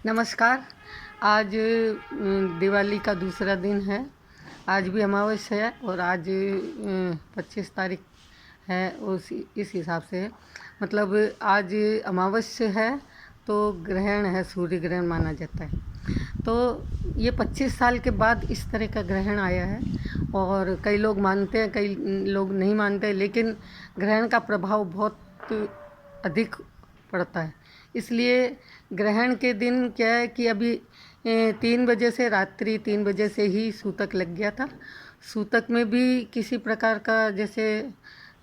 नमस्कार। आज दिवाली का दूसरा दिन है। आज भी अमावस्या है और आज 25 तारीख है। इस हिसाब से मतलब आज अमावस्या है तो ग्रहण है, सूर्य ग्रहण माना जाता है। तो ये 25 साल के बाद इस तरह का ग्रहण आया है और कई लोग मानते हैं, कई लोग नहीं मानते, लेकिन ग्रहण का प्रभाव बहुत अधिक पड़ता है। इसलिए ग्रहण के दिन क्या है कि अभी 3 बजे से, रात्रि 3 बजे से ही सूतक लग गया था। सूतक में भी किसी प्रकार का, जैसे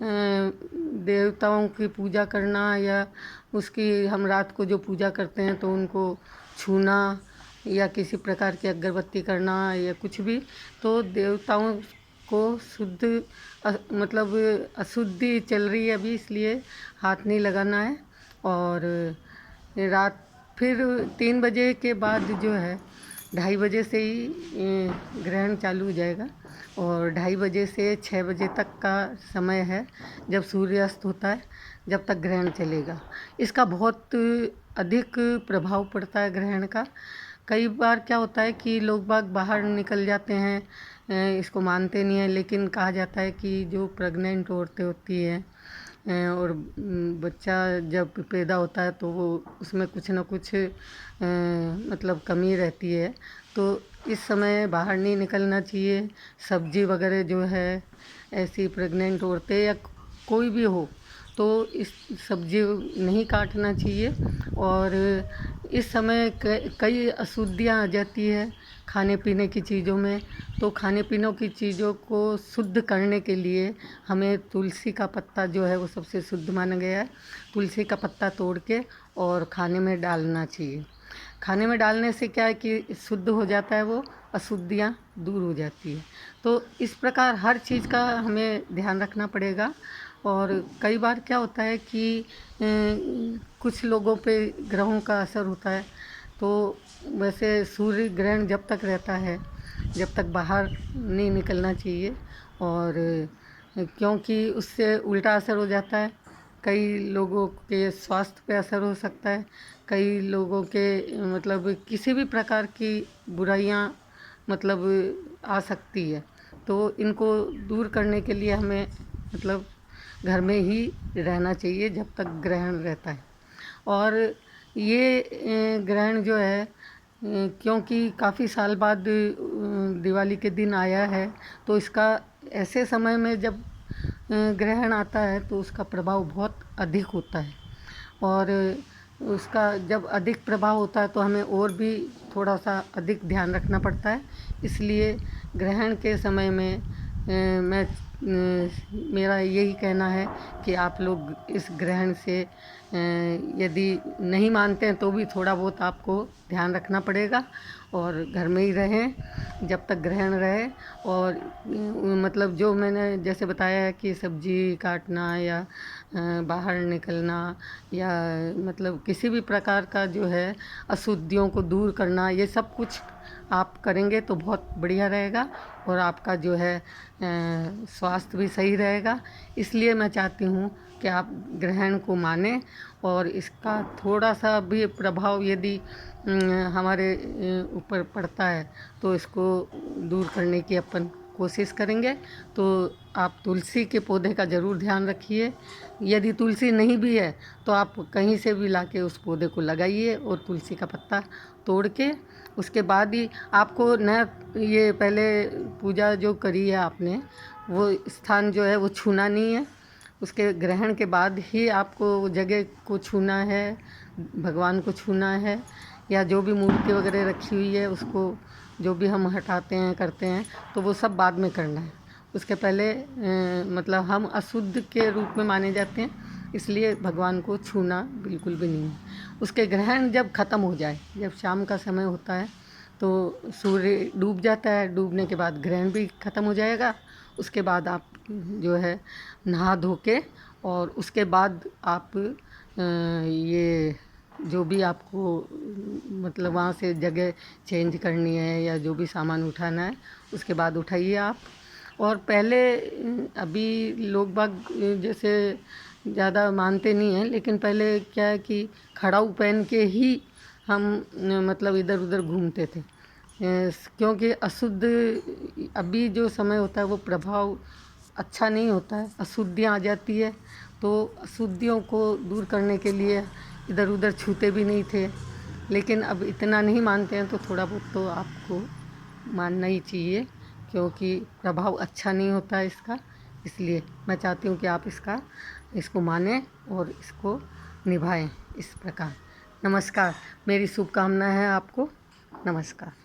देवताओं की पूजा करना या उसकी हम रात को जो पूजा करते हैं तो उनको छूना या किसी प्रकार की अगरबत्ती करना या कुछ भी, तो देवताओं को शुद्ध मतलब अशुद्धि चल रही है अभी, इसलिए हाथ नहीं लगाना है। और रात फिर 3 बजे के बाद जो है 2:30 बजे से ही ग्रहण चालू हो जाएगा और 2:30 बजे से 6 बजे तक का समय है जब सूर्यास्त होता है, जब तक ग्रहण चलेगा। इसका बहुत अधिक प्रभाव पड़ता है ग्रहण का। कई बार क्या होता है कि लोग बाग बाहर निकल जाते हैं, इसको मानते नहीं हैं, लेकिन कहा जाता है कि जो प्रेग्नेंट औरतें होती हैं और बच्चा जब पैदा होता है तो वो उसमें कुछ ना कुछ मतलब कमी रहती है, तो इस समय बाहर नहीं निकलना चाहिए। सब्जी वगैरह जो है, ऐसी प्रेग्नेंट औरतें या कोई भी हो तो इस सब्जी नहीं काटना चाहिए। और इस समय कई अशुद्धियाँ आ जाती है खाने पीने की चीज़ों में, तो खाने पीने की चीज़ों को शुद्ध करने के लिए हमें तुलसी का पत्ता जो है वो सबसे शुद्ध माना गया है। तुलसी का पत्ता तोड़ के और खाने में डालना चाहिए। खाने में डालने से क्या है कि शुद्ध हो जाता है, वो अशुद्धियाँ दूर हो जाती है। तो इस प्रकार हर चीज़ का हमें ध्यान रखना पड़ेगा। और कई बार क्या होता है कि कुछ लोगों पे ग्रहों का असर होता है, तो वैसे सूर्य ग्रहण जब तक रहता है जब तक बाहर नहीं निकलना चाहिए, और क्योंकि उससे उल्टा असर हो जाता है। कई लोगों के स्वास्थ्य पे असर हो सकता है, कई लोगों के मतलब किसी भी प्रकार की बुराइयां मतलब आ सकती है। तो इनको दूर करने के लिए हमें मतलब घर में ही रहना चाहिए जब तक ग्रहण रहता है। और ये ग्रहण जो है क्योंकि काफ़ी साल बाद दिवाली के दिन आया है, तो इसका ऐसे समय में जब ग्रहण आता है तो उसका प्रभाव बहुत अधिक होता है। और उसका जब अधिक प्रभाव होता है तो हमें और भी थोड़ा सा अधिक ध्यान रखना पड़ता है। इसलिए ग्रहण के समय में मेरा यही कहना है कि आप लोग इस ग्रहण से यदि नहीं मानते हैं तो भी थोड़ा बहुत आपको ध्यान रखना पड़ेगा और घर में ही रहें जब तक ग्रहण रहे। और मतलब जो मैंने जैसे बताया है कि सब्जी काटना या बाहर निकलना या मतलब किसी भी प्रकार का जो है अशुद्धियों को दूर करना, ये सब कुछ आप करेंगे तो बहुत बढ़िया रहेगा और आपका जो है स्वास्थ्य भी सही रहेगा। इसलिए मैं चाहती हूँ कि आप ग्रहण को मानें और इसका थोड़ा सा भी प्रभाव यदि हमारे ऊपर पड़ता है तो इसको दूर करने की अपन कोशिश करेंगे। तो आप तुलसी के पौधे का ज़रूर ध्यान रखिए। यदि तुलसी नहीं भी है तो आप कहीं से भी लाके उस पौधे को लगाइए और तुलसी का पत्ता तोड़ के उसके बाद ही आपको न, ये पहले पूजा जो करी है आपने वो स्थान जो है वो छूना नहीं है। उसके ग्रहण के बाद ही आपको जगह को छूना है, भगवान को छूना है, या जो भी मूर्ति वगैरह रखी हुई है उसको जो भी हम हटाते हैं करते हैं तो वो सब बाद में करना है। उसके पहले मतलब हम अशुद्ध के रूप में माने जाते हैं, इसलिए भगवान को छूना बिल्कुल भी नहीं है। उसके ग्रहण जब ख़त्म हो जाए, जब शाम का समय होता है तो सूर्य डूब जाता है, डूबने के बाद ग्रहण भी ख़त्म हो जाएगा। उसके बाद आप जो है नहा धो के और उसके बाद आप ये जो भी आपको मतलब वहाँ से जगह चेंज करनी है या जो भी सामान उठाना है उसके बाद उठाइए आप। और पहले अभी लोग बाग जैसे ज़्यादा मानते नहीं हैं, लेकिन पहले क्या है कि खड़ाऊ पहन के ही हम मतलब इधर उधर घूमते थे। क्योंकि अशुद्ध अभी जो समय होता है वो प्रभाव अच्छा नहीं होता है, अशुद्धियाँ आ जाती है। तो अशुद्धियों को दूर करने के लिए इधर उधर छूते भी नहीं थे, लेकिन अब इतना नहीं मानते हैं तो थोड़ा बहुत तो आपको मानना ही चाहिए, क्योंकि प्रभाव अच्छा नहीं होता है इसका। इसलिए मैं चाहती हूँ कि आप इसको मानें और इसको निभाएं इस प्रकार। नमस्कार, मेरी शुभकामनाएं हैं आपको। नमस्कार।